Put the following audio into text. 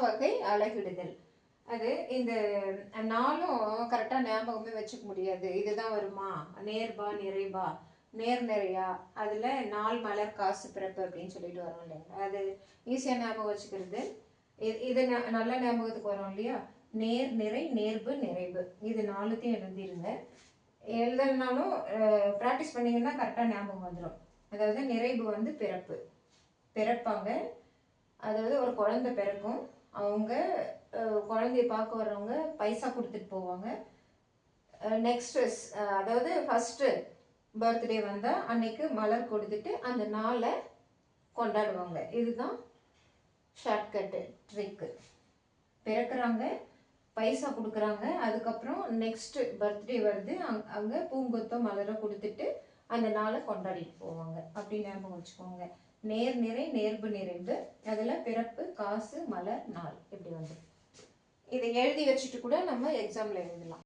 வகை அலகிடுதல். அது இந்த நாளும் கரெக்டாக ஞாபகமே வச்சுக்க முடியாது. இதுதான் வருமா, நேர்பா நிறைபா, நேர் நிறையா, அதில் நாள் மலர் காசு பிறப்பு அப்படின்னு சொல்லிட்டு வரும் இல்லைங்களா, அது ஈஸியாக ஞாபகம் வச்சுக்கிறது. இது நல்ல ஞாபகத்துக்கு வரும் இல்லையா, நேர் நிறை நேர்பு நிறைவு, இது நாலுத்தையும் எழுதிருங்க. எழுதனாலும் ப்ராக்டிஸ் பண்ணிங்கன்னா கரெக்டாக ஞாபகம் வந்துடும். அதாவது நிறைவு வந்து பிறப்பு, பிறப்பாங்க. அதாவது ஒரு குழந்தை பிறக்கும், அவங்க குழந்தைய பார்க்க வர்றவங்க பைசா கொடுத்துட்டு போவாங்க. நெக்ஸ்ட் அதாவது ஃபஸ்ட்டு பர்த்டே வந்தால் அன்னைக்கு மலர் கொடுத்துட்டு அந்த நாளை கொண்டாடுவாங்க. இதுதான் ஷார்ட்கட்டு ட்ரிக்கு. பிறக்கிறாங்க, பைசா கொடுக்குறாங்க, அதுக்கப்புறம் நெக்ஸ்ட் பர்த்டே வருது, அங்கே பூங்கொத்தோ மலரோ கொடுத்துட்டு அந்த நாளை கொண்டாடிட்டு போவாங்க. அப்படி ஞாபகம் வச்சுக்கோங்க. நேர் நிறை நேர்பு நிறைவு, அதில் பிறப்பு காசு மலர் நாள் இப்படி வந்து இதை எழுதி வச்சுட்டு கூட நம்ம எக்ஸாமில் எழுதலாம்.